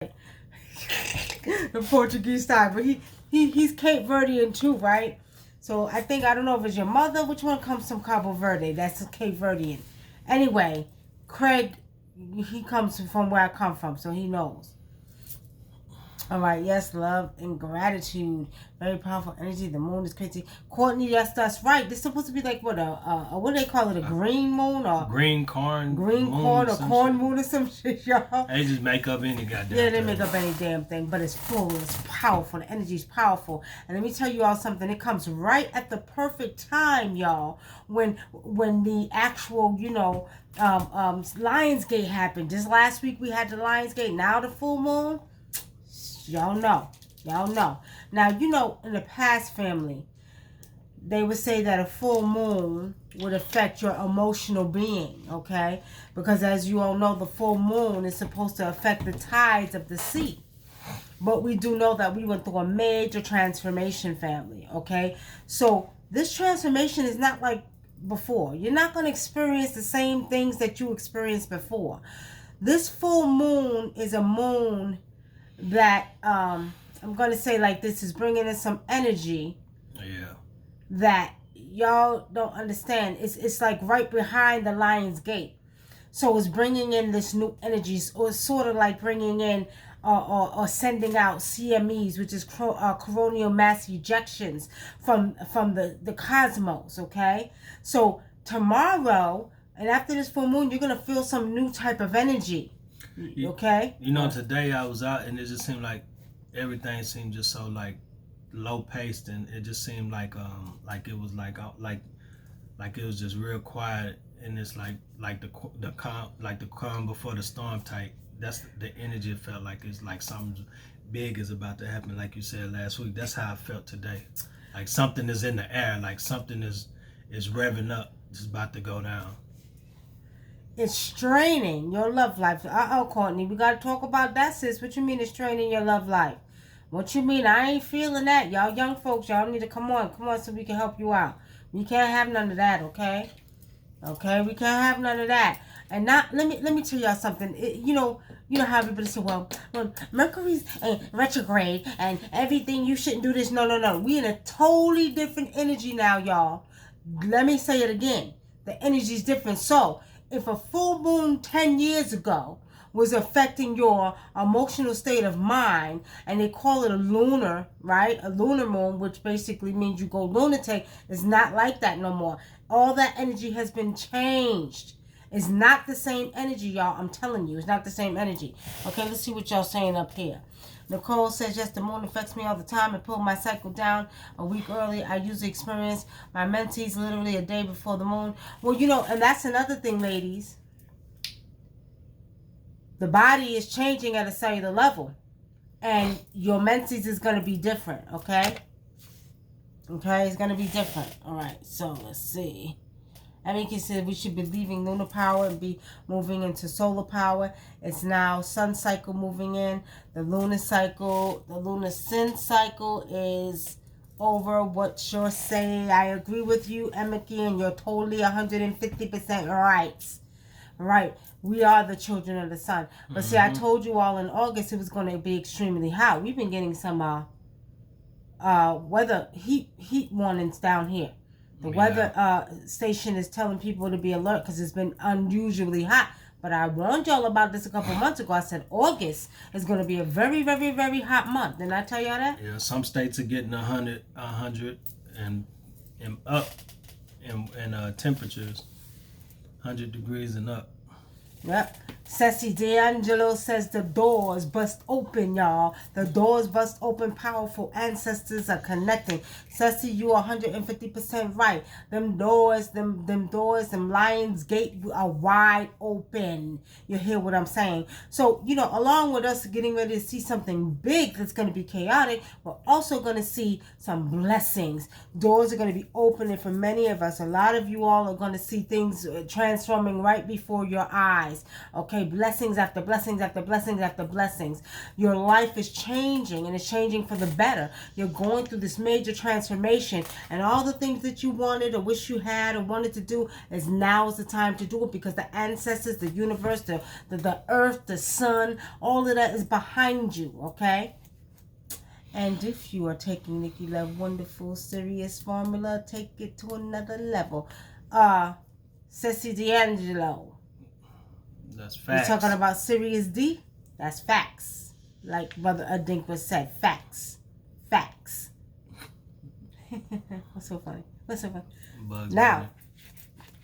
The Portuguese style, but he's Cape Verdean too, right? So I don't know if it's your mother. Which one comes from Cabo Verde? That's Cape Verdean. Anyway, Craig, he comes from where I come from, so he knows. All right, yes, love and gratitude. Very powerful energy. The moon is crazy. Courtney, yes, that's right. This is supposed to be like what what do they call it? A green moon or green corn or corn moon or some shit, y'all. They just make up any goddamn Yeah, they make up any damn thing, but it's full. It's powerful. The energy is powerful. And let me tell you all something. It comes right at the perfect time, y'all. When the actual, Lionsgate happened. Just last week we had the Lionsgate. Now the full moon. Y'all know. Now, in the past, family, they would say that a full moon would affect your emotional being, okay? Because as you all know, the full moon is supposed to affect the tides of the sea. But we do know that we went through a major transformation, family, okay? So this transformation is not like before. You're not going to experience the same things that you experienced before. This full moon is a moon that I'm going to say like this is bringing in some energy that y'all don't understand. It's like right behind the Lion's Gate. So it's bringing in this new energy, or it's sort of like bringing in or sending out CMEs, which is coronal mass ejections from the cosmos, okay? So tomorrow and after this full moon, you're going to feel some new type of energy. Okay. Today I was out and it just seemed like everything seemed just so like low paced, and it just seemed like it was like it was just real quiet, and it's like the calm before the storm type. That's the energy it felt like. It's like something big is about to happen, like you said last week. That's how I felt today. Like something is in the air, like something is revving up. It's about to go down. It's straining your love life. Courtney, we got to talk about that, sis. What you mean it's straining your love life? What you mean? I ain't feeling that. Y'all young folks, y'all need to come on so we can help you out. We can't have none of that, okay? Okay, we can't have none of that. And not let me tell y'all something. You know how everybody say, well, Mercury's retrograde and everything. You shouldn't do this. No. We in a totally different energy now, y'all. Let me say it again. The energy's different. So if a full moon 10 years ago was affecting your emotional state of mind, and they call it a lunar, right? A lunar moon, which basically means you go lunatic, is not like that no more. All that energy has been changed. It's not the same energy, y'all. I'm telling you, it's not the same energy. Okay, let's see what y'all saying up here. Nicole says, yes, the moon affects me all the time. I pull my cycle down a week early. I usually experience my menses literally a day before the moon. Well, and that's another thing, ladies. The body is changing at a cellular level. And your menses is going to be different, okay? Okay, it's going to be different. All right, so let's see. Nicky said we should be leaving lunar power and be moving into solar power. It's now sun cycle moving in. The lunar sun cycle is over. What you're saying, I agree with you, Nicky, and you're totally 150% right. Right. We are the children of the sun. But see, I told you all in August it was going to be extremely hot. We've been getting some weather heat warnings down here. The weather station is telling people to be alert because it's been unusually hot. But I warned y'all about this a couple months ago. I said August is going to be a very, very, very hot month. Didn't I tell y'all that? Yeah, some states are getting 100 and up in temperatures, 100 degrees and up. Yep. Ceci D'Angelo says the doors bust open, y'all. The doors bust open. Powerful ancestors are connecting. Ceci, you are 150% right. Them doors, them Lions Gate are wide open. You hear what I'm saying? So, along with us getting ready to see something big that's going to be chaotic, we're also going to see some blessings. Doors are going to be opening for many of us. A lot of you all are going to see things transforming right before your eyes. Okay? Okay, blessings after blessings after blessings after blessings. Your life is changing, and it's changing for the better. You're going through this major transformation, and all the things that you wanted or wish you had or wanted to do is now is the time to do it, because the ancestors, the universe, the earth, the sun, all of that is behind you, okay? And if you are taking Nicky Love Wonderful Serious Formula, take it to another level. Ceci D'Angelo. That's facts. You're talking about Serious D? That's facts. Like Brother Adinkwa said, facts. Facts. What's so funny? What's so funny? Bugs Now,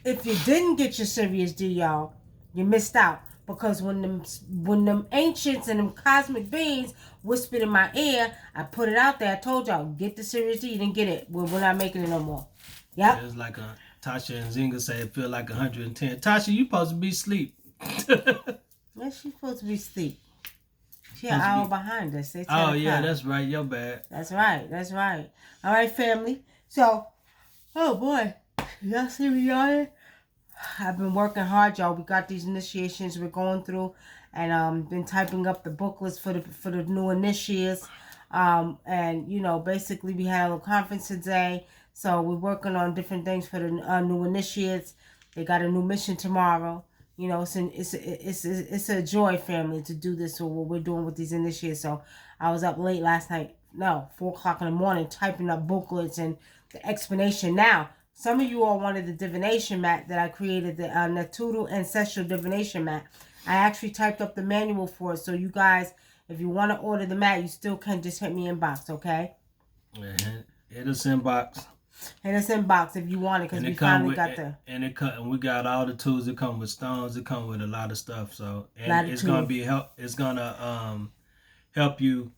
Bunny. if you didn't get your Serious D, y'all, you missed out. Because when them ancients and them cosmic beings whispered in my ear, I put it out there. I told y'all, get the Serious D. You didn't get it. We're not making it no more. Yep. It's like Tasha and Zinga say it feel like 110. Tasha, you supposed to be asleep. Yeah, she's supposed to be asleep. She an hour behind us. It's oh, yeah, that's right. Your bad. That's right. That's right. All right, family. So, oh, boy. Y'all see me on? I've been working hard, y'all. We got these initiations we're going through, and been typing up the booklets for the new initiates. And you know, basically we had a little conference today, so we're working on different things for the new initiates. They got a new mission tomorrow. You know, it's a joy, family, to do this. So what we're doing with these initiates. So I was up late last night. No, 4 o'clock in the morning, typing up booklets and the explanation. Now, some of you all wanted the divination mat that I created, the Natural Ancestral Divination mat. I actually typed up the manual for it. So you guys, if you want to order the mat, you still can just hit me inbox, okay? Yeah, hit us inbox. Hit us inbox if you want it, because we finally got the... And we got all the tools. It come with stones. It come with a lot of stuff. So and it's gonna be help. It's gonna help you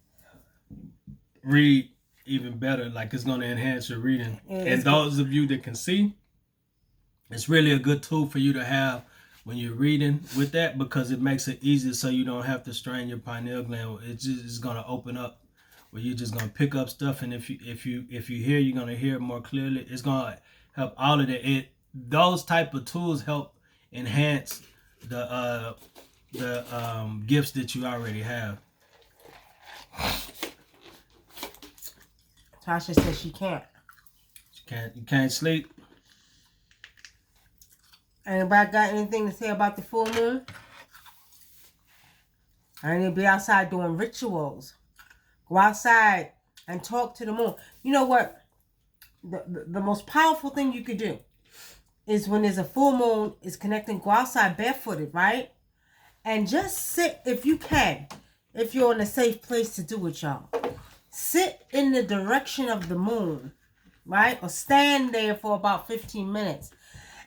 read even better. Like, it's going to enhance your reading. And those of you that can see, it's really a good tool for you to have when you're reading with that, because it makes it easier so you don't have to strain your pineal gland. It's going to open up where you're just going to pick up stuff, and if you hear, you're going to hear it more clearly. It's going to help all of that. Those type of tools help enhance the gifts that you already have. Tasha says she can't. You can't sleep. Anybody got anything to say about the full moon? I need to be outside doing rituals. Go outside and talk to the moon. You know what? The most powerful thing you could do is when there's a full moon, is connecting. Go outside barefooted, right? And just sit, if you can, if you're in a safe place to do it, y'all. Sit in the direction of the moon, right? Or stand there for about 15 minutes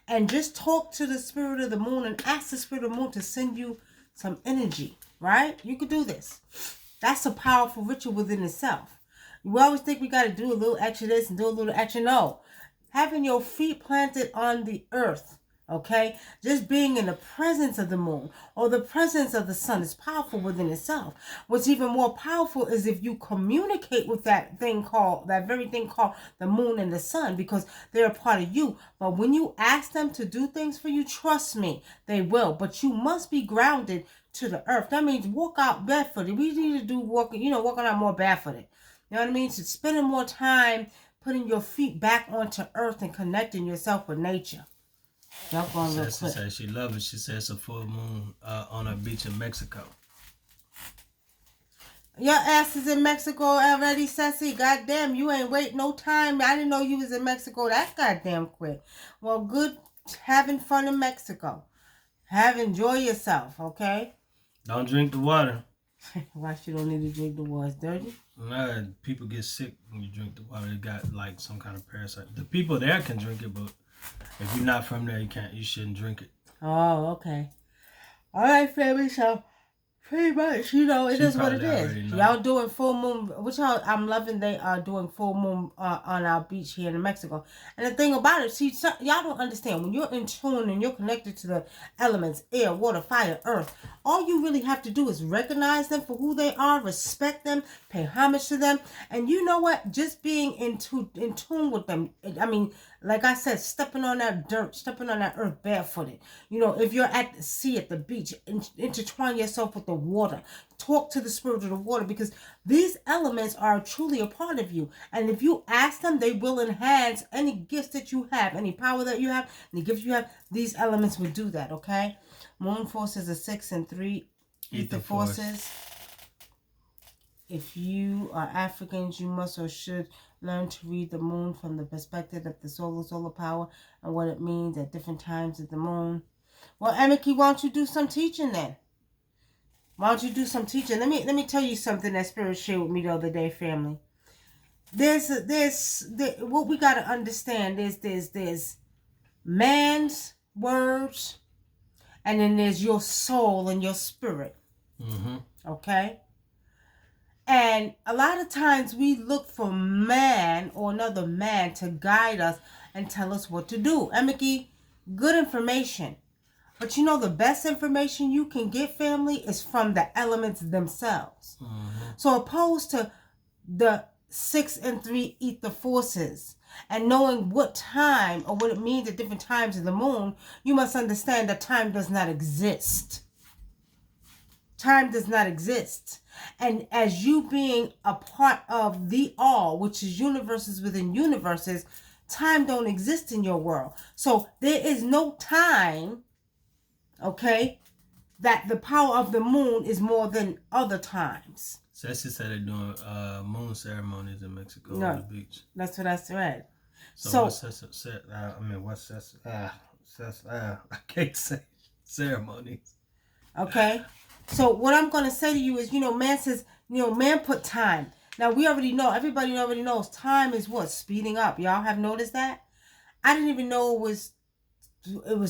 and just talk to the spirit of the moon and ask the spirit of the moon to send you some energy, right? You could do this. That's a powerful ritual within itself. We always think we got to do a little extra this and do a little extra. No. Having your feet planted on the earth, okay? Just being in the presence of the moon or the presence of the sun is powerful within itself. What's even more powerful is if you communicate with that very thing called the moon and the sun, because they're a part of you. But when you ask them to do things for you, trust me, they will. But you must be grounded to the earth. That means walk out barefooted. We need to do walking out more barefooted. You know what I mean? So spending more time putting your feet back onto earth and connecting yourself with nature. Jump on real quick. She said she loves it. She said it's a full moon on a beach in Mexico. Your ass is in Mexico already, Ceci. Goddamn, you ain't wait no time. I didn't know you was in Mexico that goddamn quick. Well, good having fun in Mexico. Enjoy yourself, okay? Don't drink the water. Why you don't need to drink the water? It's dirty? Nah, people get sick when you drink the water. It got like some kind of parasite. The people there can drink it, but if you're not from there, you shouldn't drink it. Oh, okay. All right, family. So pretty much, it is what it is. Y'all doing full moon, which I'm loving. They are doing full moon on our beach here in Mexico. And the thing about it, y'all don't understand. When you're in tune and you're connected to the elements, air, water, fire, earth, All you really have to do is recognize them for who they are, respect them, pay homage to them. And you know what? Just being in tune with them. I mean, like I said, stepping on that dirt, stepping on that earth barefooted. If you're at the sea, at the beach, intertwine yourself with the water. Talk to the spirit of the water, because these elements are truly a part of you. And if you ask them, they will enhance any gifts that you have, any power that you have, any gifts you have. These elements will do that, okay? Moon forces are 6 and 3 ether forces. If you are Africans, you must or should learn to read the moon from the perspective of the solar power and what it means at different times of the moon. Well, Emiki, why don't you do some teaching then? Why don't you do some teaching? Let me tell you something that Spirit shared with me the other day, family. What we got to understand is there's man's words, and then there's your soul and your spirit. Mm-hmm. Okay? And a lot of times we look for man or another man to guide us and tell us what to do. Emiki, good information. But the best information you can get, family, is from the elements themselves. Mm-hmm. So opposed to the 6 and 3 ether forces and knowing what time or what it means at different times of the moon, you must understand that time does not exist. Time does not exist. And as you being a part of the all, which is universes within universes, time don't exist in your world. So there is no time, okay, that the power of the moon is more than other times. Ceci said they're doing moon ceremonies in Mexico on the beach. That's what I said. So what's I can't say ceremonies. Okay. So what I'm going to say to you is, man says, man put time. Now we already know, everybody already knows time is what? Speeding up. Y'all have noticed that? I didn't even know it was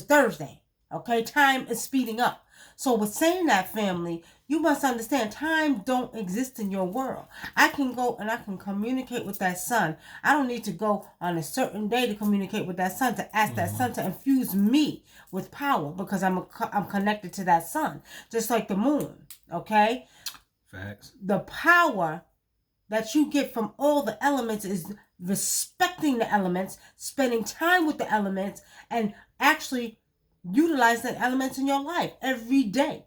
Thursday. Okay. Time is speeding up. So with saying that, family, you must understand time don't exist in your world. I can go and I can communicate with that sun. I don't need to go on a certain day to communicate with that sun, to ask that sun to infuse me with power, because I'm connected to that sun, just like the moon. Okay? Facts. The power that you get from all the elements is respecting the elements, spending time with the elements, and actually utilize the elements in your life every day.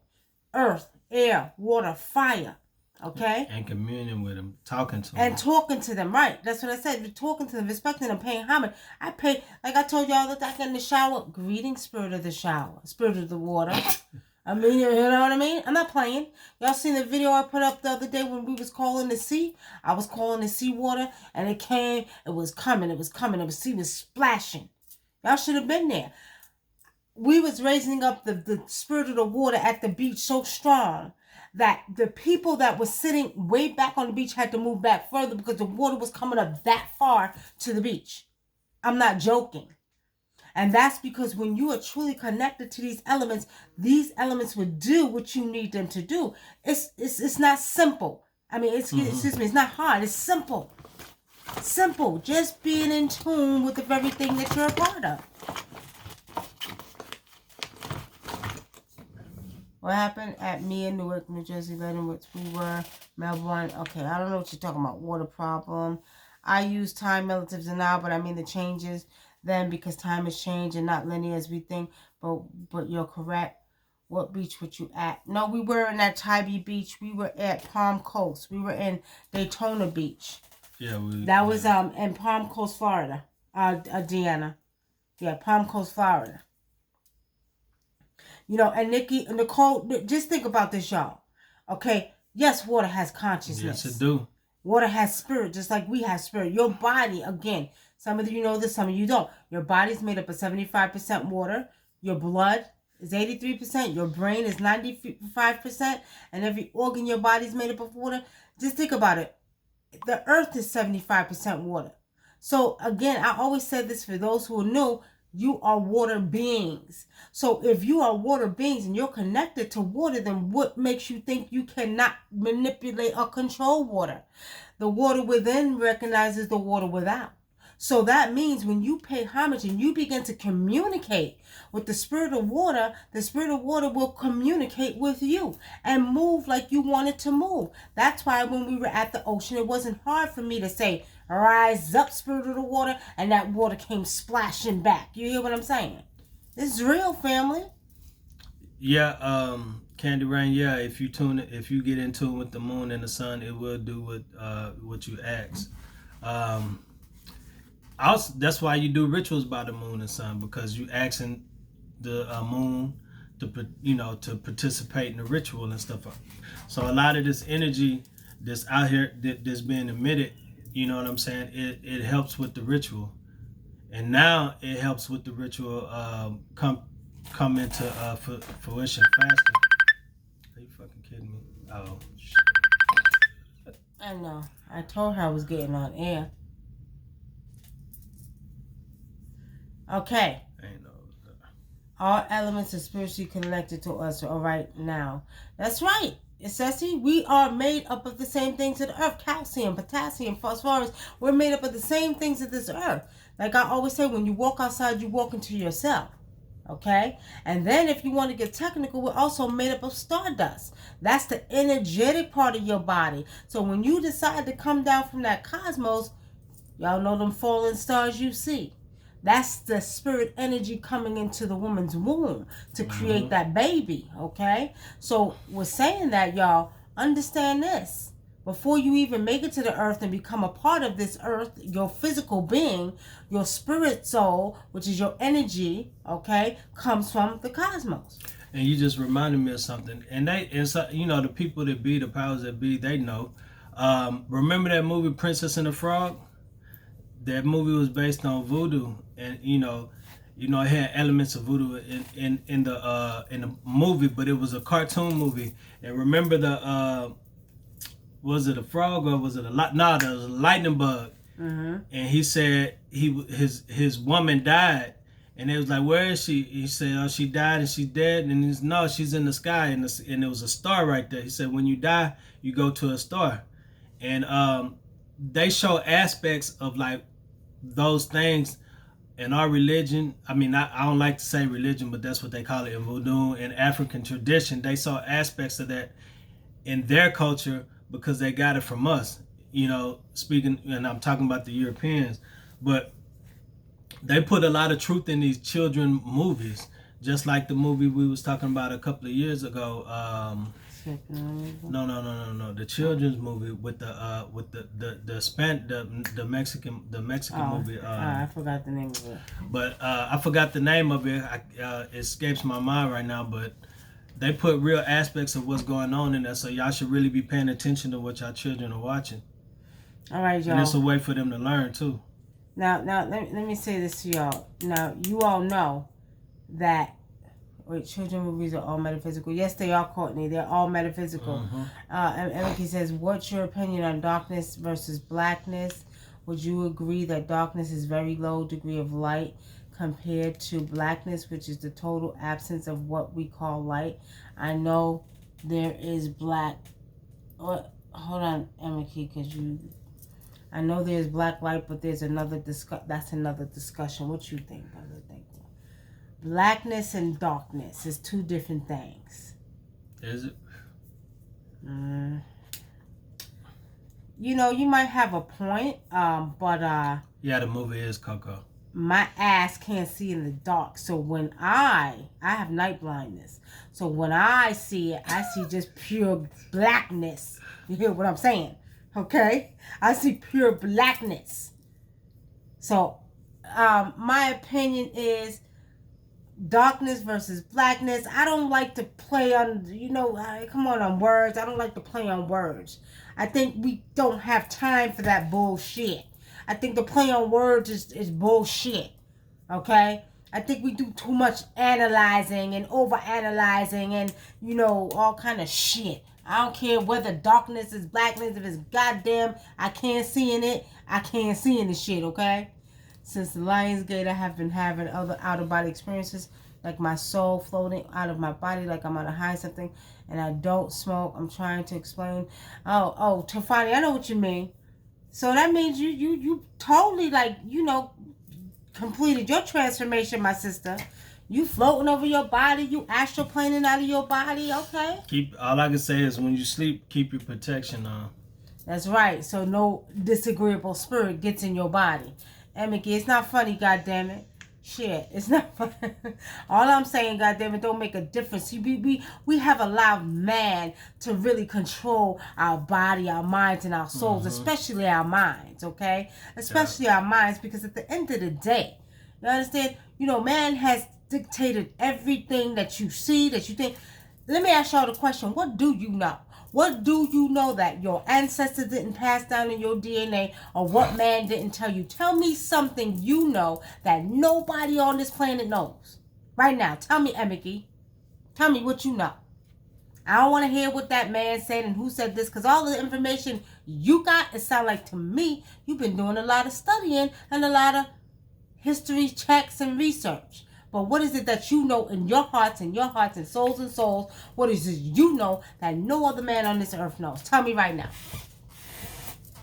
Earth, air, water, fire. Okay? And communing with them, talking to them. And talking to them, right. That's what I said. Talking to them, respecting them, paying homage. I pay, like I told y'all that I get in the shower. Greeting, spirit of the shower. Spirit of the water. I mean, you know what I mean? I'm not playing. Y'all seen the video I put up the other day when we was calling the sea? I was calling the sea water, and it came. It was coming. The sea was splashing. Y'all should have been there. We was raising up the spirit of the water at the beach so strong that the people that were sitting way back on the beach had to move back further because the water was coming up that far to the beach. I'm not joking. And that's because when you are truly connected to these elements will do what you need them to do. It's not simple. I mean, excuse me, it's not hard. It's simple. Simple. Just being in tune with the very thing that you're a part of. What happened at me in Newark, New Jersey, in which we were, Melbourne. Okay, I don't know what you're talking about. Water problem. I use time relative to now, but I mean the changes then, because time has changed and not linear as we think. But you're correct. What beach were you at? No, we were in that Tybee Beach. We were at Palm Coast. We were in Daytona Beach. Yeah, that was in Palm Coast, Florida. Deanna. Yeah, Palm Coast, Florida. And Nicky and Nicole, just think about this, y'all. Okay, yes, water has consciousness. Yes, it do. Water has spirit, just like we have spirit. Your body, again, some of you know this, some of you don't. Your body's made up of 75% water. Your blood is 83%. Your brain is 95%. And every organ in your body is made up of water. Just think about it. The earth is 75% water. So, again, I always said this for those who are new. You are water beings. So if you are water beings and you're connected to water, then what makes you think you cannot manipulate or control water? The water within recognizes the water without. So that means when you pay homage and you begin to communicate with the spirit of water will communicate with you and move like you want it to move. That's why when we were at the ocean, it wasn't hard for me to say, rise up, spirit of the water, and that water came splashing back. You hear what I'm saying? This is real, family. Yeah, Candy Rain. Yeah, if you get in tune with the moon and the sun, it will do what you ask. That's why you do rituals by the moon and sun, because you asking the moon to participate in the ritual and stuff. So a lot of this energy that's out here that's being emitted, you know what I'm saying? It helps with the ritual, and now it helps with the ritual come into fruition faster. Are you fucking kidding me? Oh shit. I know. I told her I was getting on air. Okay. All elements are spiritually connected to us right now. That's right. It says, see, we are made up of the same things of the earth. Calcium, potassium, phosphorus. We're made up of the same things of this earth. Like I always say, when you walk outside, you walk into yourself. Okay? And then if you want to get technical, we're also made up of stardust. That's the energetic part of your body. So when you decide to come down from that cosmos, y'all know them falling stars you see. That's the spirit energy coming into the woman's womb to create that baby, okay? So we're saying that, y'all, understand this. Before you even make it to the earth and become a part of this earth, your physical being, your spirit soul, which is your energy, okay, comes from the cosmos. And you just reminded me of something. And so, you know, the people that be, the powers that be, they know. Remember that movie Princess and the Frog? That movie was based on voodoo, and you know, it had elements of voodoo in the movie, but it was a cartoon movie. And remember was it a frog or was it there was a lightning bug. Mm-hmm. And he said his woman died, and they was like, where is she? He said, oh, she died and she's dead. And he's, no, she's in the sky, and there was a star right there. He said, when you die, you go to a star. And they show aspects of like those things in our religion. I mean, I don't like to say religion, but that's what they call it in voodoo and African tradition. They saw aspects of that in their culture because they got it from us, you know, speaking, and I'm talking about the Europeans, but they put a lot of truth in these children movies, just like the movie we was talking about a couple of years ago. No. The children's movie with the Mexican movie. I forgot the name of it. But I forgot the name of it. It escapes my mind right now. But they put real aspects of what's going on in there, so y'all should really be paying attention to what y'all children are watching. All right, y'all. And it's a way for them to learn too. Now, let me say this to y'all. Now, you all know that. Wait, children movies are all metaphysical. Yes, they are, Courtney. They're all metaphysical. Mm-hmm. And Nicky says, what's your opinion on darkness versus blackness? Would you agree that darkness is very low degree of light compared to blackness, which is the total absence of what we call light? I know there is black... hold on, Nicky, because I know there's black light, but there's another that's another discussion. What you think, brother? Blackness and darkness is two different things. Is it? You know, you might have a point, but yeah, the movie is Coco. My ass can't see in the dark, so when I have night blindness, so when I see it, I see just pure blackness. You hear what I'm saying? Okay, I see pure blackness. So, my opinion is darkness versus blackness. I don't like to play on, come on words. I don't like to play on words. I think we don't have time for that bullshit. I think the play on words is bullshit. Okay? I think we do too much analyzing and over-analyzing and, all kind of shit. I don't care whether darkness is blackness. If it's goddamn, I can't see in it. I can't see in the shit, okay? Since the Lionsgate, I have been having other out-of-body experiences, like my soul floating out of my body, like I'm on a high something, and I don't smoke. I'm trying to explain. Oh, Tafani, I know what you mean. So that means you totally, like, completed your transformation, my sister. You floating over your body, you astroplaning out of your body, okay? All I can say is when you sleep, keep your protection on. That's right. So no disagreeable spirit gets in your body. And Mickey, it's not funny, goddammit. Shit, it's not funny. All I'm saying, goddammit, don't make a difference. We have allowed man to really control our body, our minds, and our souls, especially our minds, okay? Especially our minds, because at the end of the day, you understand? Man has dictated everything that you see, that you think. Let me ask y'all the question. What do you know? What do you know that your ancestors didn't pass down in your DNA, or what man didn't tell you? Tell me something you know that nobody on this planet knows. Right now. Tell me, Emiki. Tell me what you know. I don't want to hear what that man said and who said this, because all the information you got, it sounds like to me, you've been doing a lot of studying and a lot of history checks and research. But what is it that you know in your hearts and souls? What is it you know that no other man on this earth knows? Tell me right now.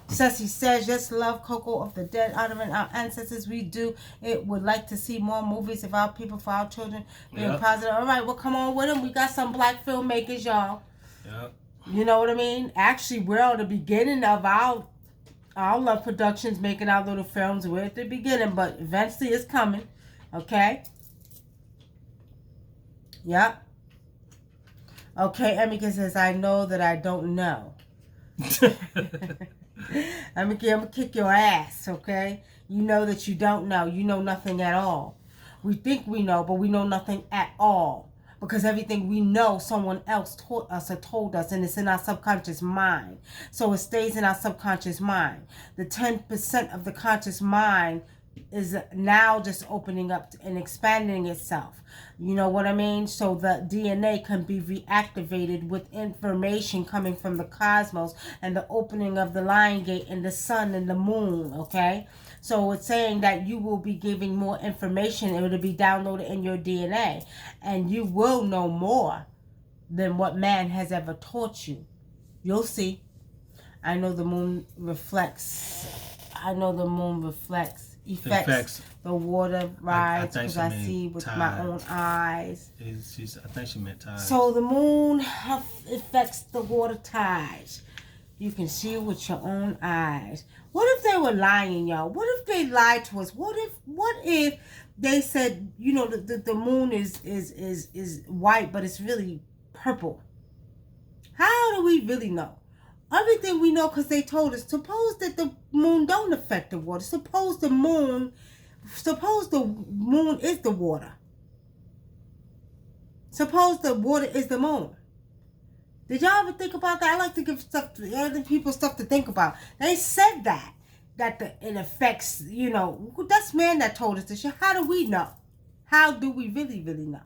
Ceci says, just love Coco of the dead, honoring our ancestors. We do. It would like to see more movies of our people for our children being positive. All right, well, come on with them. We got some black filmmakers, y'all. Yep. You know what I mean? Actually, we're on the beginning of our Love Productions making our little films. We're at the beginning, but eventually it's coming. Okay? Yep. Okay, Emika says, I know that I don't know. I'm gonna kick your ass, okay? You know that you don't know. You know nothing at all. We think we know, but we know nothing at all. Because everything we know, someone else taught us or told us, and it's in our subconscious mind. So it stays in our subconscious mind. The 10% of the conscious mind is now just opening up and expanding itself. You know what I mean? So the DNA can be reactivated with information coming from the cosmos and the opening of the lion gate and the sun and the moon, okay? So it's saying that you will be giving more information. It will be downloaded in your DNA, and you will know more than what man has ever taught you. You'll see. I know the moon affects the water rise, because I see with tides. My own eyes. I think she meant tides. So the moon affects the water tides. You can see it with your own eyes. What if they were lying, y'all? What if they lied to us? What if they said, the moon is white, but it's really purple? How do we really know? Everything we know because they told us. Suppose that the moon don't affect the water. Suppose the moon is the water. Suppose the water is the moon. Did y'all ever think about that? I like to give other people stuff to think about. They said that it affects, that's man that told us this shit. How do we know? How do we really, really know?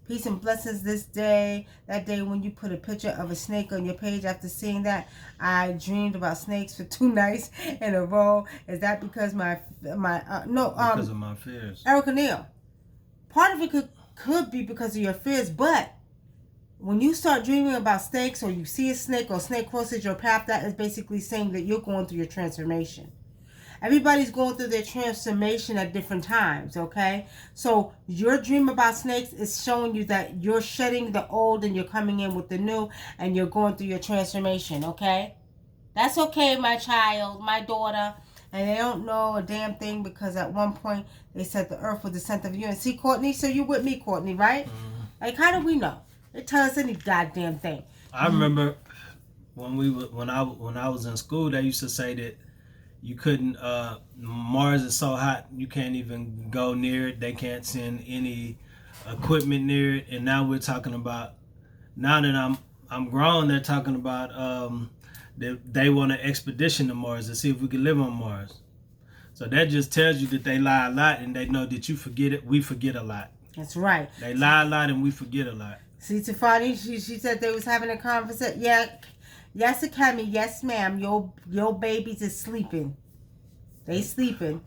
Peace and blessings this day. That day when you put a picture of a snake on your page, after seeing that, I dreamed about snakes for 2 nights in a row. Is that because because of my fears? Erica Neal. Part of it could be because of your fears, but when you start dreaming about snakes, or you see a snake, or a snake crosses your path, that is basically saying that you're going through your transformation. Everybody's going through their transformation at different times, okay? So your dream about snakes is showing you that you're shedding the old and you're coming in with the new, and you're going through your transformation, okay? That's okay, my child, my daughter. And they don't know a damn thing, because at one point they said the earth was the center of the universe. See, Courtney? So you with me, Courtney, right? Mm-hmm. Like, how do we know? They tell us any goddamn thing. I remember when I was in school, they used to say that you couldn't, Mars is so hot, you can't even go near it. They can't send any equipment near it. And now we're talking about, now that I'm grown, they're talking about they want an expedition to Mars to see if we can live on Mars. So that just tells you that they lie a lot, and they know that you forget it. We forget a lot. That's right. They lie a lot and we forget a lot. See, Tiffany, she said they was having a conversation. Yeah. Yes, Academy. Yes, ma'am. Your babies is sleeping. They sleeping.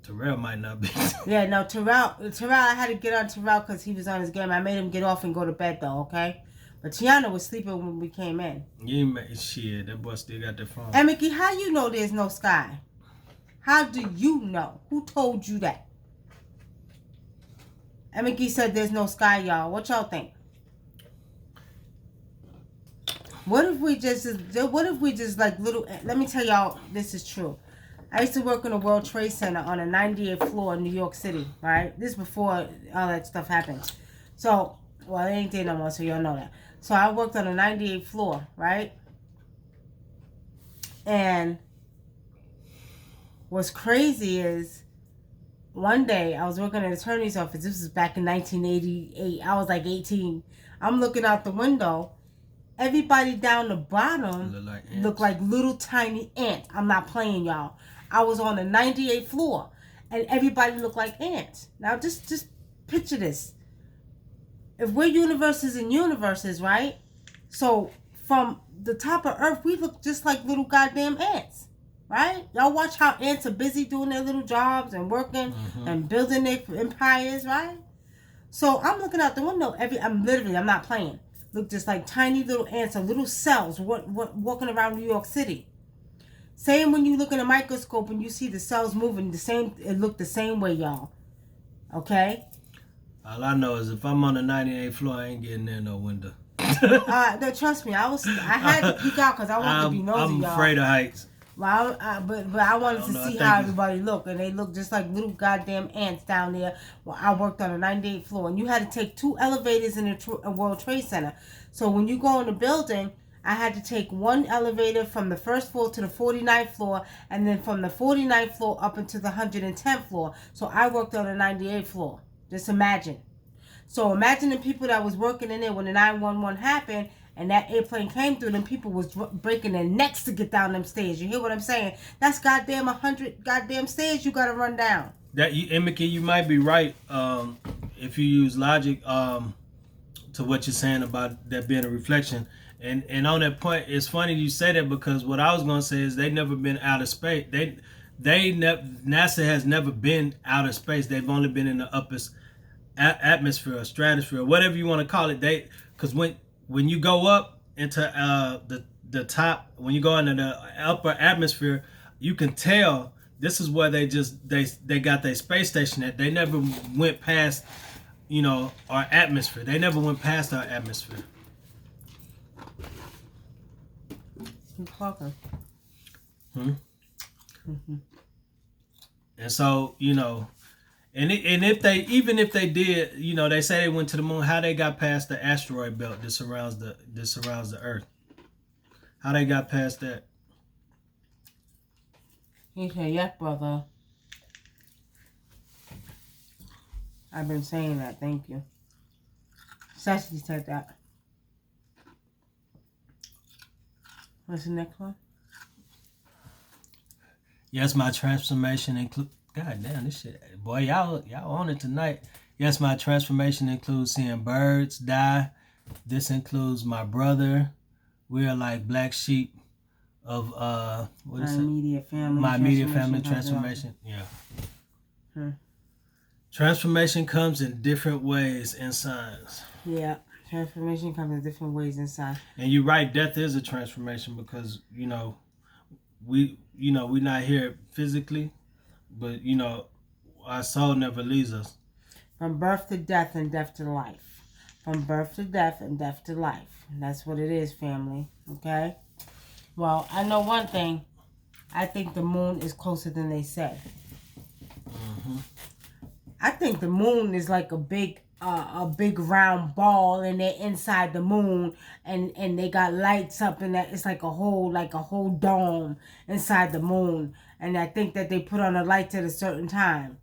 Terrell might not be. Yeah, no, Terrell. I had to get on Terrell because he was on his game. I made him get off and go to bed, though, okay? But Tiana was sleeping when we came in. You ain't make shit. That boy still got the phone. And Mickey, how you know there's no sky? How do you know? Who told you that? And Mickey said there's no sky, y'all. What y'all think? What if we just like little, let me tell y'all, this is true. I used to work in a World Trade Center on a 98th floor in New York City, right? This is before all that stuff happened. So, well, it ain't there no more, so y'all know that. So I worked on a 98th floor, right? And what's crazy is one day I was working at an attorney's office. This was back in 1988. I was like 18. I'm looking out the window. Everybody down the bottom looked like little tiny ants. I'm not playing, y'all. I was on the 98th floor, and everybody looked like ants. Now, just picture this. If we're universes and universes, right? So, from the top of Earth, we look just like little goddamn ants, right? Y'all watch how ants are busy doing their little jobs and working and building their empires, right? So, I'm looking out the window. I'm not playing. Look just like tiny little ants or little cells walking around New York City. Same when you look in a microscope and you see the cells moving, it looked the same way, y'all. Okay? All I know is if I'm on the 98th floor, I ain't getting in no window. No, trust me, I had to peek out because I wanted to be nosy, y'all. I'm afraid of heights. Well, but I wanted to see how everybody looked, and they looked just like little goddamn ants down there. Well, I worked on a 98th floor, and you had to take 2 elevators in a World Trade Center. So when you go in the building, I had to take 1 elevator from the first floor to the 49th floor, and then from the 49th floor up into the 110th floor. So I worked on the 98th floor. Just imagine. So imagine the people that was working in there when the 911 happened, and that airplane came through, and people was breaking their necks to get down them stairs. You hear what I'm saying? That's goddamn 100 goddamn stairs you gotta run down. Mickey, you might be right if you use logic to what you're saying about that being a reflection. And on that point, it's funny you say that because what I was gonna say is they've never been out of space. NASA has never been out of space. They've only been in the upper atmosphere or stratosphere, whatever you want to call it. Because when you go up into the top, when you go into the upper atmosphere, you can tell this is where they got their space station at. They never went past, our atmosphere. They never went past our atmosphere. Keep talking. And so, and if they did, they say they went to the moon, how they got past the asteroid belt that surrounds the Earth? How they got past that? He said, yes, brother. I've been saying that. Thank you. Sassy said that. What's the next one? Yes, my transformation includes... God damn, this shit... Boy, y'all on it tonight. Yes, my transformation includes seeing birds die. This includes my brother. We are like black sheep of... what is it? My immediate family transformation. Yeah. Transformation comes in different ways and signs. Yeah. Transformation comes in different ways inside. And you're right, death is a transformation because, we're not here physically, but, our soul never leaves us. From birth to death and death to life. From birth to death and death to life. And that's what it is, family. Okay? Well, I know one thing. I think the moon is closer than they say. I think the moon is like a big round ball, and they're inside the moon, and they got lights up, and that it's like a whole dome inside the moon. And I think that they put on the lights at a certain time,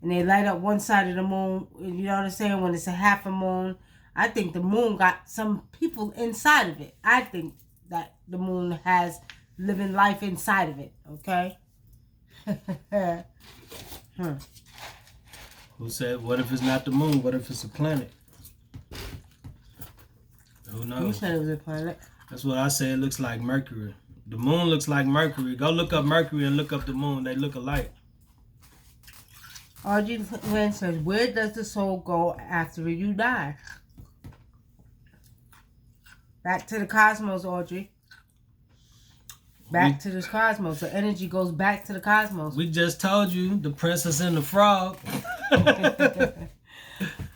and they light up one side of the moon. You know what I'm saying? When it's a half a moon, I think the moon got some people inside of it. I think that the moon has living life inside of it. Okay. Who said, what if it's not the moon? What if it's a planet? Who knows? Who said it was a planet? That's what I say. It looks like Mercury. The moon looks like Mercury. Go look up Mercury and look up the moon. They look alike. RG Lynn says, where does the soul go after you die? Back to the cosmos, Audrey. Back to the cosmos. The energy goes back to the cosmos. We just told you the princess and the frog.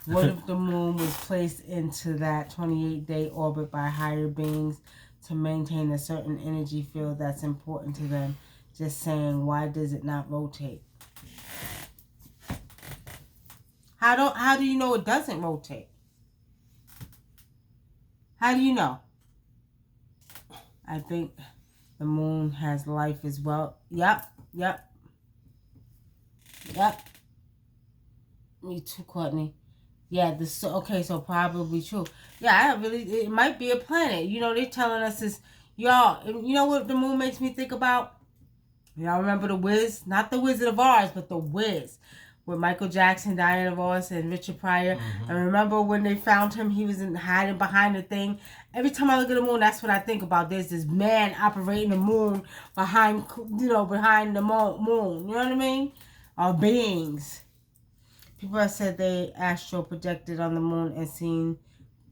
What if the moon was placed into that 28-day orbit by higher beings to maintain a certain energy field that's important to them? Just saying, why does it not rotate? How do you know it doesn't rotate? How do you know? I think the moon has life as well. Yep. Me too, Courtney. Yeah, okay, so probably true. Yeah, it might be a planet. You know, they're telling us this, y'all. You know what the moon makes me think about? Y'all remember The Wiz? Not The Wizard of Oz, but The Wiz. With Michael Jackson, Diana Ross, and Richard Pryor. Mm-hmm. And remember when they found him, he was hiding behind the thing. Every time I look at the moon, that's what I think about. There's this man operating the moon behind the moon. You know what I mean? Or beings. People have said they astral projected on the moon and seen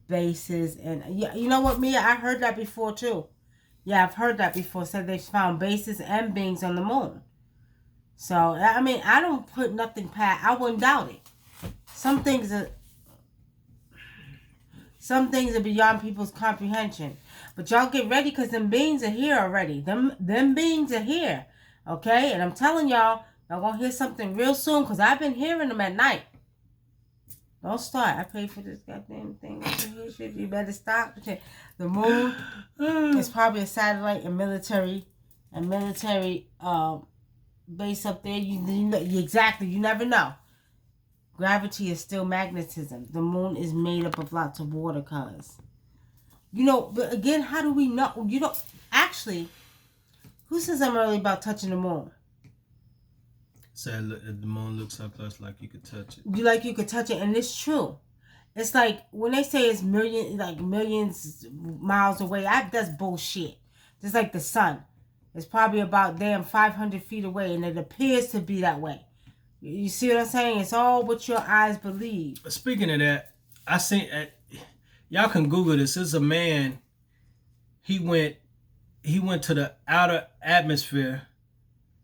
bases. And yeah, you know what, Mia? I heard that before too. Yeah, I've heard that before. Said they found bases and beings on the moon. So, I mean, I don't put nothing past. I wouldn't doubt it. Some things are beyond people's comprehension. But y'all get ready because them beings are here already. Them beings are here. Okay? And I'm telling y'all gonna hear something real soon because I've been hearing them at night. Don't start. I paid for this goddamn thing. You better stop. The moon is probably a satellite and military base up there. You know, exactly. You never know. Gravity is still magnetism. The moon is made up of lots of water colors. You know, but again, how do we know? You know, actually, who says I'm early about touching the moon? Said the moon looks so close, like you could touch it. You could touch it, and it's true. It's like when they say it's millions miles away. That's bullshit. Just like the sun, it's probably about 500 feet away, and it appears to be that way. You see what I'm saying? It's all what your eyes believe. Speaking of that, I seen y'all can Google this. There's a man. He went to the outer atmosphere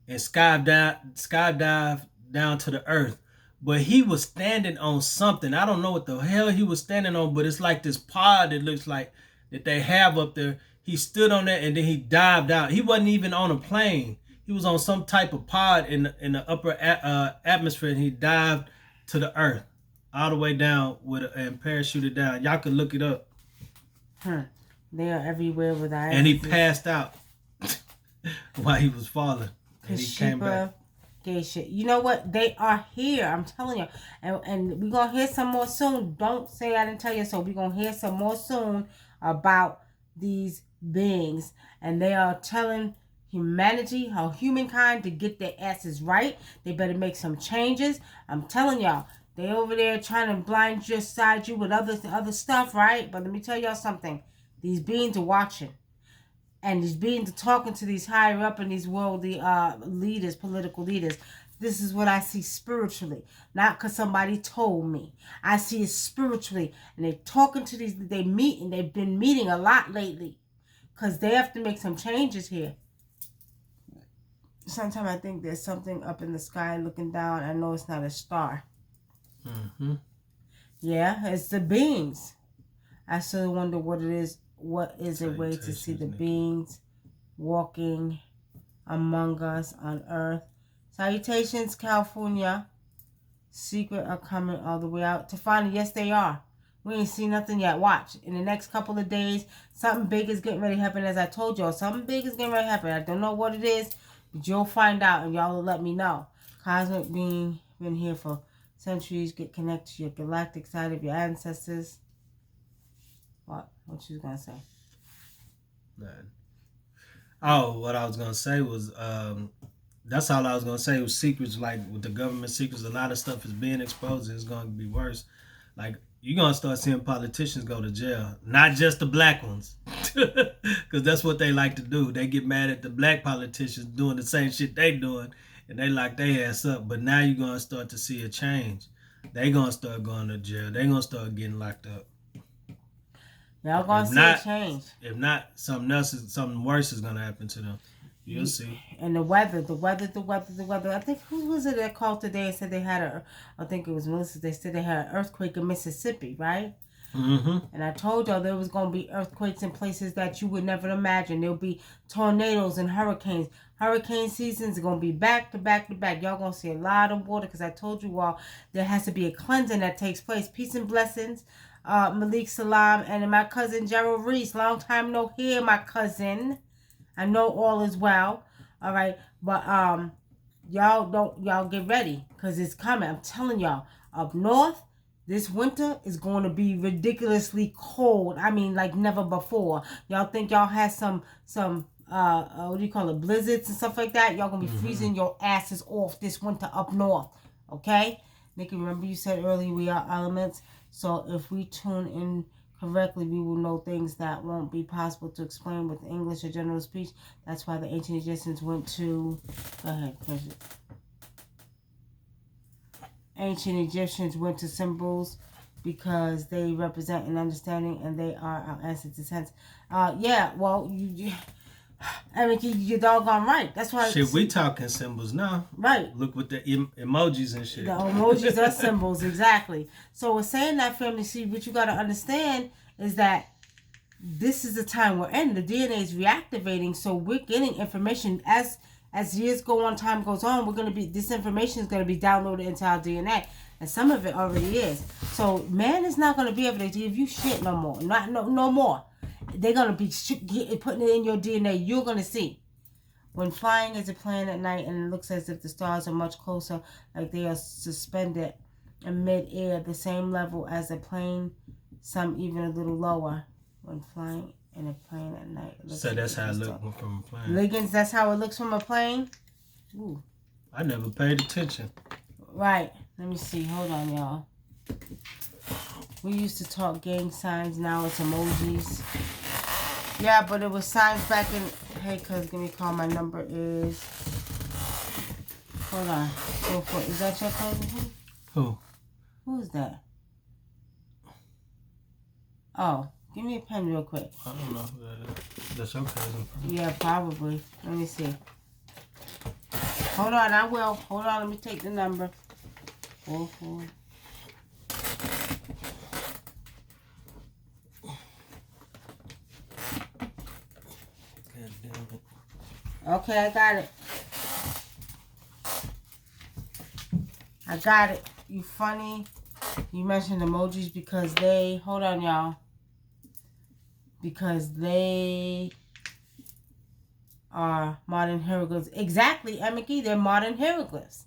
and skydived down to the earth. But he was standing on something. I don't know what the hell he was standing on, but it's like this pod that looks like that they have up there. He stood on that and then he dived out. He wasn't even on a plane. He was on some type of pod in the upper atmosphere, and he dived to the earth all the way down and parachuted down. Y'all can look it up. They are everywhere with eyes. And he passed out while he was falling. And he came back. Geisha. You know what? They are here. I'm telling you. And we're going to hear some more soon. Don't say I didn't tell you so. We're going to hear some more soon about these beings. And they are telling humanity, how humankind, to get their asses right. They better make some changes. I'm telling y'all. They over there trying to blindside you with other stuff, right? But let me tell y'all something. These beings are watching. And these beings are talking to these higher up in these worldly leaders, political leaders. This is what I see spiritually. Not because somebody told me. I see it spiritually. And they're talking to these, they've been meeting a lot lately. Because they have to make some changes here. Sometimes I think there's something up in the sky looking down. I know it's not a star. Mm-hmm. Yeah, it's the beings. I still wonder what it is. What is a way to see the beings walking among us on earth? Salutations, California. Secret are coming all the way out to find it. Yes, they are. We ain't seen nothing yet. Watch. In the next couple of days, something big is getting ready to happen. As I told y'all, something big is getting ready to happen. I don't know what it is, but you'll find out and y'all will let me know. Cosmic being been here for centuries. Get connected to your galactic side of your ancestors. What you was gonna say? Nothing. Oh, what I was gonna say was that's all I was gonna say was secrets. Like with the government secrets, a lot of stuff is being exposed and it's gonna be worse. Like you're gonna start seeing politicians go to jail, not just the black ones, because that's what they like to do. They get mad at the black politicians doing the same shit they doing, and they lock their ass up. But now you're gonna start to see a change. They gonna start going to jail. They gonna start getting locked up. Y'all gonna see a change. If not, something worse is gonna happen to them. You'll see. And the weather. I think, who was it that called today and said they had I think it was Melissa. They said they had an earthquake in Mississippi, right? Mm-hmm. And I told y'all there was going to be earthquakes in places that you would never imagine. There'll be tornadoes and hurricanes. Hurricane seasons are going to be back to back to back. Y'all going to see a lot of water because I told you all there has to be a cleansing that takes place. Peace and blessings, Malik Salam and my cousin Gerald Reese. Long time no hear, my cousin. I know all is well. All right. But y'all get ready because it's coming. I'm telling y'all, up north, this winter is going to be ridiculously cold. I mean, like never before. Y'all think y'all had some what do you call it, blizzards and stuff like that? Y'all gonna be freezing your asses off this winter up north. Okay? Nicky, remember you said earlier we are elements. So if we tune in correctly, we will know things that won't be possible to explain with English or general speech. That's why the ancient Egyptians went to... Go ahead, Chris. Ancient Egyptians went to symbols because they represent an understanding and they are our ancestors. Hence, yeah, well, I mean, you're doggone right. That's why... Shit, we talking symbols now. Right. Look with the emojis and shit. The emojis are symbols, exactly. So we're saying that, family, see, what you got to understand is that this is the time we're in. The DNA is reactivating, so we're getting information as years go on, time goes on. This information is gonna be downloaded into our DNA, and some of it already is. So man is not gonna be able to give you shit no more. No more. They're gonna be putting it in your DNA. You're gonna see. When flying is a plane at night and it looks as if the stars are much closer, like they are suspended in mid-air, the same level as a plane, some even a little lower. When flying in a plane at night. So that's how it looks from a plane. Liggins, that's how it looks from a plane? Ooh. I never paid attention. Right. Let me see. Hold on, y'all. We used to talk gang signs. Now it's emojis. Yeah, but it was signs back in... Hey, cuz, give me a call. My number is... Hold on. Go for it. Is that your cousin? Who? Who is that? Oh. Give me a pen real quick. I don't know who that is. That's your cousin. Yeah, probably. Let me see. Hold on, I will. Hold on, let me take the number. 44. God damn it. Okay, I got it. I got it. You funny. You mentioned emojis because they... Hold on, y'all. Because they are modern hieroglyphs. Exactly, Emiki, they're modern hieroglyphs.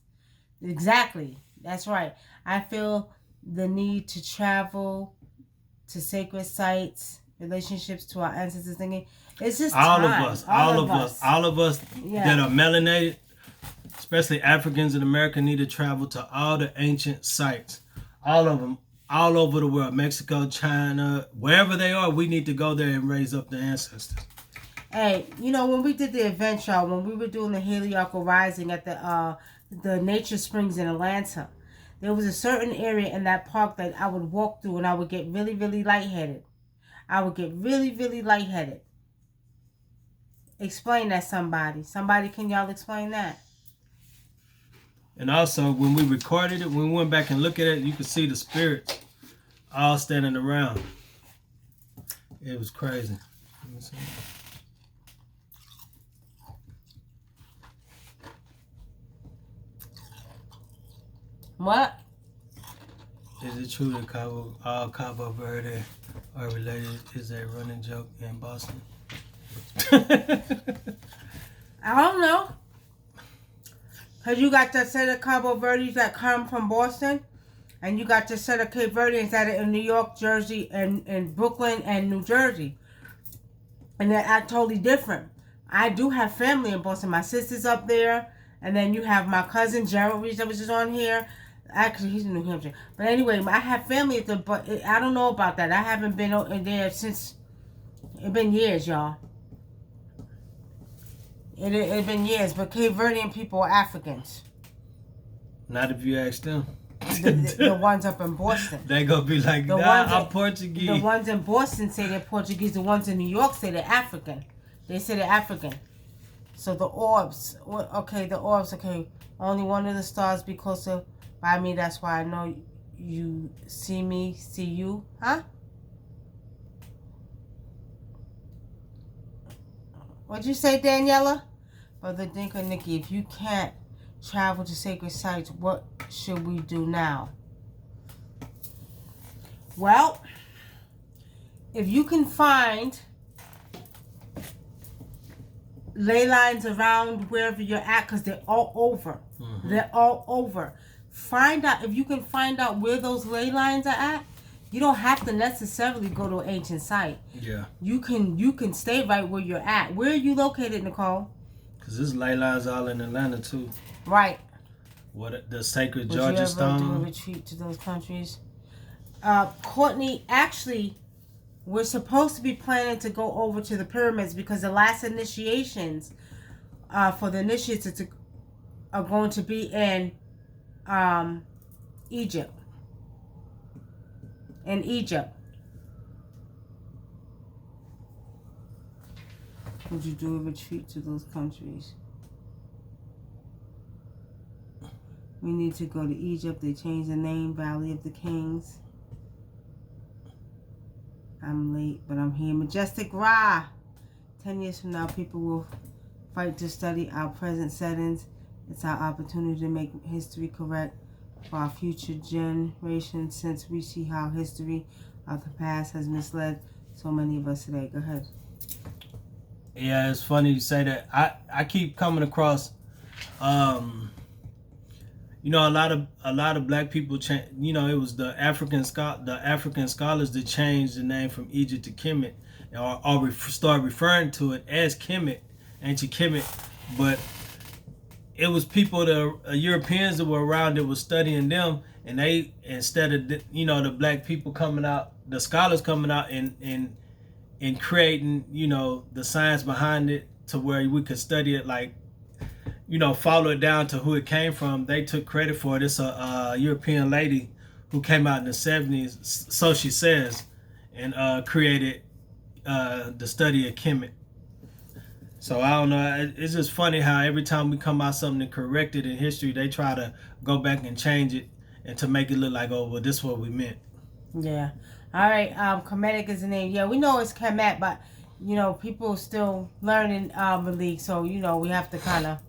Exactly. That's right. I feel the need to travel to sacred sites, relationships to our ancestors thinking. It's just all time. of us yeah. that are melanated, especially Africans in America, need to travel to all the ancient sites. All of them. All over the world, Mexico, China, wherever they are, we need to go there and raise up the ancestors. Hey, you know, when we did the event, y'all, when we were doing the Heliacal Rising at the Nature Springs in Atlanta, there was a certain area in that park that I would walk through and I would get really, really lightheaded. I would get really, really lightheaded. Explain that, somebody. Somebody, can y'all explain that? And also, when we recorded it, when we went back and looked at it, you could see the spirits all standing around. It was crazy. Let me see. What? Is it true that all Cabo Verde are related? Is that a running joke in Boston? I don't know. Because you got the set of Cabo Verdes that come from Boston, and you got the set of Cape Verdeans that are in New York, Jersey, and Brooklyn, and New Jersey. And they're act totally different. I do have family in Boston. My sister's up there, and then you have my cousin, Gerald Reese, that was just on here. Actually, he's in New Hampshire. But anyway, I have family at the, but I don't know about that. I haven't been in there since, it's been years, y'all. It's been years, but Cape Verdean people are Africans. Not if you ask them. The ones up in Boston. They gonna be like, The nah, ones I'm that- Portuguese. The ones in Boston say they're Portuguese. The ones in New York say they're African. They say they're African. So the orbs, okay, the orbs, okay. Only one of the stars be closer by me. That's why I know you see me, see you, huh? What'd you say, Daniela? Brother Dinka Nicky, if you can't travel to sacred sites, what should we do now? Well, if you can find ley lines around wherever you're at, because they're all over. Mm-hmm. They're all over. Find out, if you can find out where those ley lines are at, you don't have to necessarily go to an ancient site. Yeah. You can stay right where you're at. Where are you located, Nicole? Because this ley lines all in Atlanta, too. Right. What, the sacred Would Georgia you ever Stone? do a retreat to those countries? Courtney, actually, we're supposed to be planning to go over to the pyramids because the last initiations for the initiates are going to be in Egypt. In Egypt. Would you do a retreat to those countries? We need to go to Egypt. They changed the name, Valley of the Kings. I'm late, but I'm here. Majestic Ra. 10 years from now, people will fight to study our present settings. It's our opportunity to make history correct for our future generations, since we see how history of the past has misled so many of us today. Go ahead. Yeah, it's funny you say that. I keep coming across, you know, a lot of black people you know, it was the African scholars that changed the name from Egypt to Kemet, or start referring to it as Kemet, ancient Kemet, but it was people Europeans that were around that was studying them, and they, instead of, you know, the black people coming out, the scholars coming out and creating, you know, the science behind it to where we could study it, like, you know, follow it down to who it came from. They took credit for it. It's a European lady who came out in the 70s, so she says, and created the study of Kemet. So I don't know. It's just funny how every time we come out something and correct it in history, they try to go back and change it and to make it look like, oh, well, this is what we meant. Yeah. All right. Kemetic is the name. Yeah, we know it's Kemet, but, you know, people still learning Malik, so, you know, we have to kind of,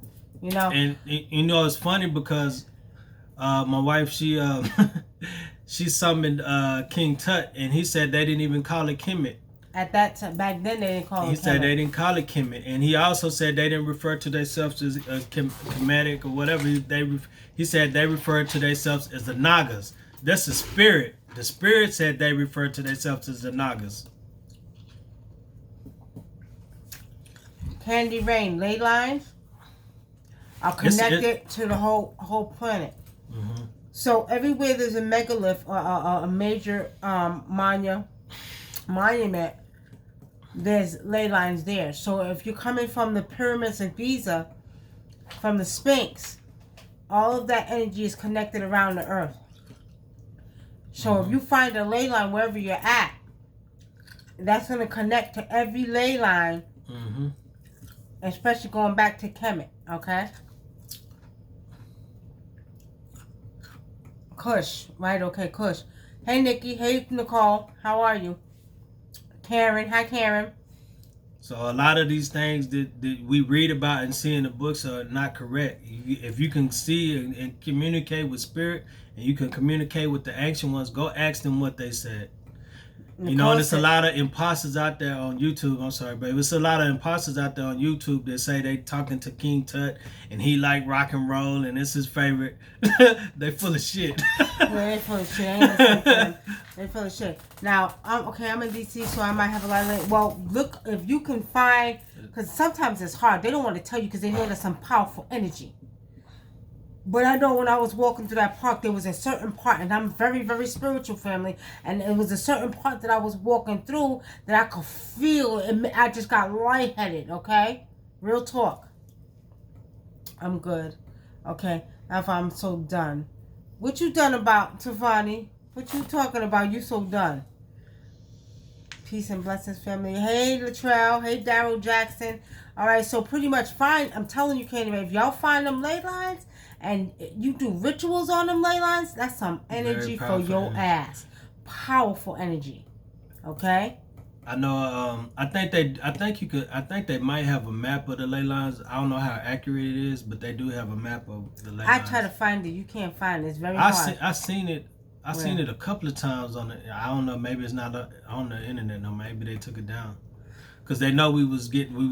you know. And, you know, it's funny because my wife, she she summoned King Tut, and he said they didn't even call it Kemet. At that time, back then, they didn't call it Kemet. He said they didn't call it Kemet. And he also said they didn't refer to themselves as Kemetic or whatever. He said they referred to themselves as the Nagas. That's the spirit. The spirit said they referred to themselves as the Nagas. Candy Rain, ley lines are connected to the whole planet. Mm-hmm. So everywhere there's a megalith or a major monument, there's ley lines there. So if you're coming from the pyramids of Giza, from the Sphinx, all of that energy is connected around the earth. So if you find a ley line wherever you're at, that's going to connect to every ley line, especially going back to Kemet, okay? Kush, right? Okay, Kush. Hey, Nikki. Hey, Nicole. How are you? Karen. Hi, Karen. So a lot of these things that we read about and see in the books are not correct. If you can see and communicate with spirit, and you can communicate with the ancient ones, go ask them what they said. You know, there's a lot of imposters out there on YouTube. I'm sorry, babe. There's a lot of imposters out there on YouTube that say they talking to King Tut and he like rock and roll and it's his favorite. They full of shit. Yeah, they full of shit. They full of shit. Now, I'm in DC, so I might have a lot of... Well, look, if you can find... Because sometimes it's hard. They don't want to tell you because they know there's some powerful energy. But I know when I was walking through that park, there was a certain part, and I'm very, very spiritual, family, and it was a certain part that I was walking through that I could feel, and I just got lightheaded, okay? Real talk. I'm good, okay? Now if I'm so done. What you done about, Tavani? What you talking about? You so done. Peace and blessings, family. Hey, Latrell. Hey, Daryl Jackson. All right, so pretty much fine. I'm telling you, Candyman, if y'all find them ley lines and you do rituals on them ley lines, that's some energy for your energy. ass. Powerful energy. Okay? I know. I think they might have a map of the ley lines. I don't know how accurate it is, but they do have a map of the ley lines. I try to find it. You can't find it. It's very hard. I seen it. I seen it a couple of times on the. I don't know. Maybe it's not on the internet. No, maybe they took it down. Cause they know we was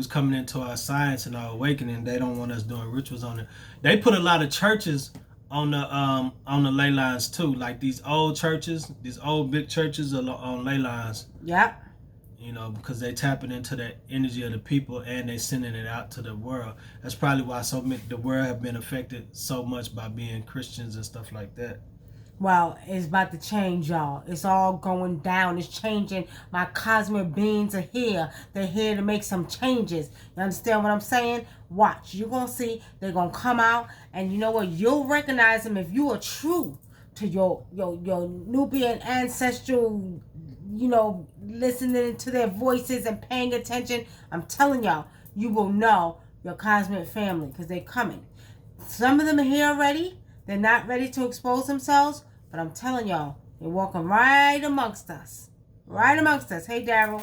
coming into our science and our awakening. They don't want us doing rituals on it. They put a lot of churches on the ley lines too. Like these old churches, these old big churches are on ley lines. Yep. You know, because they tapping into the energy of the people and they sending it out to the world. That's probably why the world have been affected so much by being Christians and stuff like that. Well, it's about to change, y'all. It's all going down. It's changing. My cosmic beings are here. They're here to make some changes. You understand what I'm saying? Watch. You're going to see. They're going to come out. And you know what? You'll recognize them if you are true to your Nubian ancestral, listening to their voices and paying attention. I'm telling y'all, you will know your cosmic family because they're coming. Some of them are here already. They're not ready to expose themselves, but I'm telling y'all, they're walking right amongst us. Right amongst us. Hey, Daryl.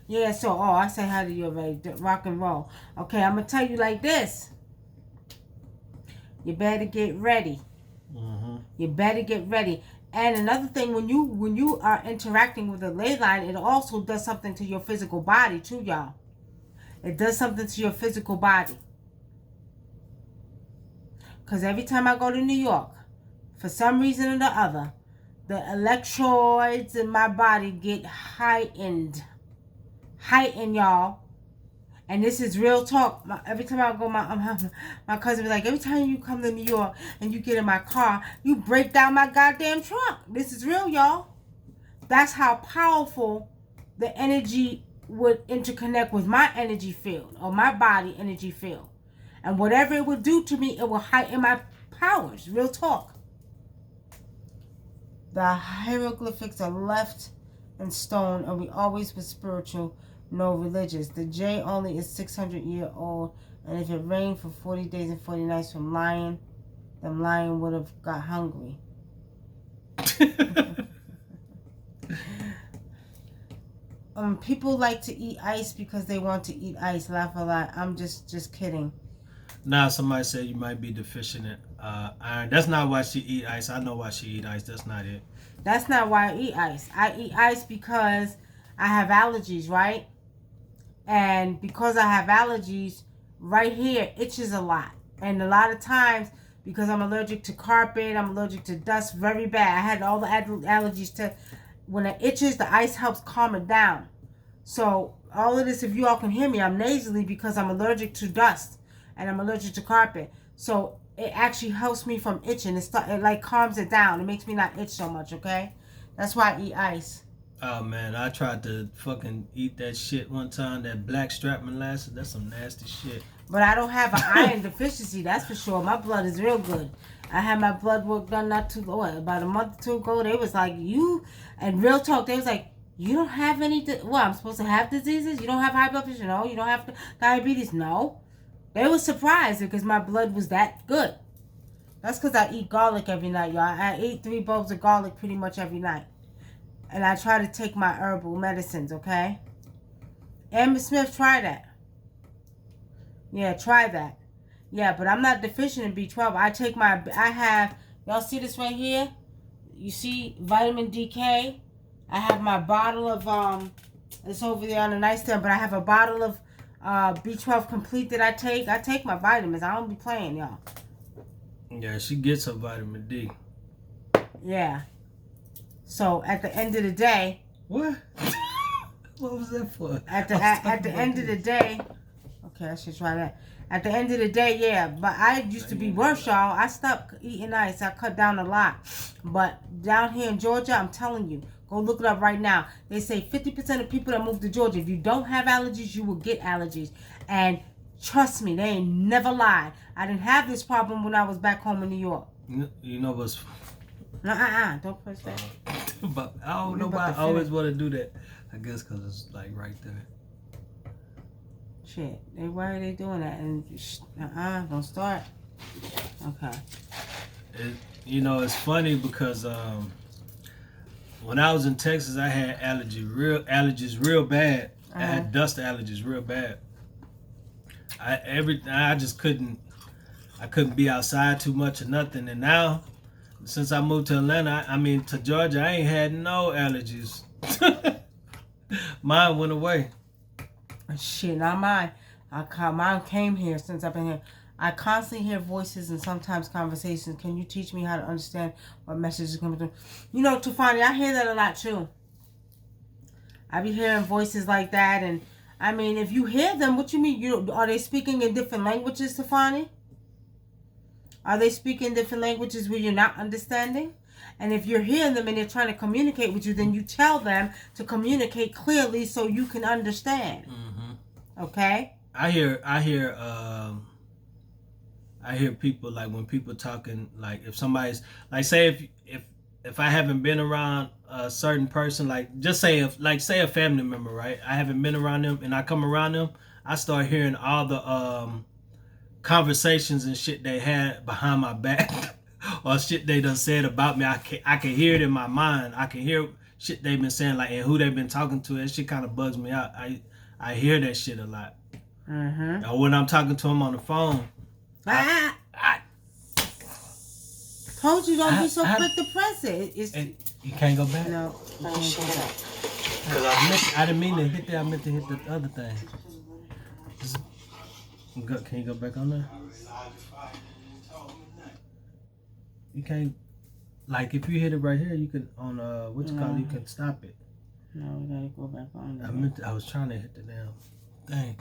Yeah, so, I say hi to you already. Rock and roll. Okay, I'm going to tell you like this. You better get ready. Mm-hmm. You better get ready. And another thing, when you are interacting with a ley line, it also does something to your physical body, too, y'all. It does something to your physical body. Because every time I go to New York, for some reason or the other, the electrodes in my body get heightened. Heightened, y'all. And this is real talk. Every time I go, my cousin was like, every time you come to New York and you get in my car, you break down my goddamn truck. This is real, y'all. That's how powerful the energy would interconnect with my energy field or my body energy field. And whatever it would do to me, it will heighten my powers. Real talk. The hieroglyphics are left in stone, and we always were spiritual, no religious. The J only is 600 years old, and if it rained for 40 days and 40 nights from lion, the lion would have got hungry. People like to eat ice because they want to eat ice. Laugh a lot. I'm just kidding. Now somebody said you might be deficient in iron. That's not why she eat ice. I know why she eat ice. That's not it. That's not why I eat ice. I eat ice because I have allergies, right? And because I have allergies, right here itches a lot. And a lot of times, because I'm allergic to carpet, I'm allergic to dust very bad. I had all the allergies to, when it itches, the ice helps calm it down. So all of this, if you all can hear me, I'm nasally because I'm allergic to dust. And I'm allergic to carpet. So it actually helps me from itching. It like calms it down. It makes me not itch so much, okay? That's why I eat ice. Oh, man. I tried to fucking eat that shit one time. That black strap molasses. That's some nasty shit. But I don't have an iron deficiency. That's for sure. My blood is real good. I had my blood work done about a month or two ago. They was like, and real talk, they was like, you don't have any, I'm supposed to have diseases? You don't have high blood pressure? No. You don't have diabetes? No. They were surprised because my blood was that good. That's because I eat garlic every night, y'all. I eat 3 bulbs of garlic pretty much every night. And I try to take my herbal medicines, okay? Amber Smith, try that. Yeah, try that. Yeah, but I'm not deficient in B12. Y'all see this right here? You see vitamin DK? I have my bottle of, it's over there on the nightstand, but I have a bottle of B12 complete that I take. I take my vitamins. I don't be playing, y'all. Yeah, she gets her vitamin D. Yeah. So at the end of the day. What? What was that for? At the end of the day. Okay, I should try that. At the end of the day, yeah. But I used to be worse, y'all. I stopped eating ice. I cut down a lot. But down here in Georgia, I'm telling you. Go look it up right now. They say 50% of people that move to Georgia, if you don't have allergies, you will get allergies. And trust me, they ain't never lied. I didn't have this problem when I was back home in New York. You know what's Don't press that. But I don't know About why I to always finish. want to do that. I guess because it's like right there. Shit. Why are they doing that? And don't start. Okay. It's funny because when I was in Texas, I had allergies real bad. I had dust allergies real bad. I just couldn't be outside too much or nothing. And now, since I moved to Atlanta, to Georgia, I ain't had no allergies. Mine went away. Shit, not mine. Mine came here since I've been here. I constantly hear voices and sometimes conversations. Can you teach me how to understand what messages are coming through? Tufani, I hear that a lot too. I be hearing voices like that, and if you hear them, what you mean? Are they speaking in different languages, Tufani? Are they speaking different languages where you're not understanding? And if you're hearing them and they're trying to communicate with you, then you tell them to communicate clearly so you can understand. Mm-hmm. Okay? I hear people, like when people talking, like if somebody's like, say if I haven't been around a certain person, like just say a family member, right? I haven't been around them and I come around them, I start hearing all the conversations and shit they had behind my back or shit they done said about me. I can hear it in my mind. I can hear shit they've been saying, like, and who they've been talking to. That shit kind of bugs me out. I hear that shit a lot. Mm-hmm. Or when I'm talking to them on the phone. I told you don't be so quick to press it. You can't go back? No. I didn't mean to hit that. I meant to hit the other thing. Can you go back on there? You can't. Like if you hit it right here, you can on you can stop it. No, we gotta go back on there. I was trying to hit the damn thing.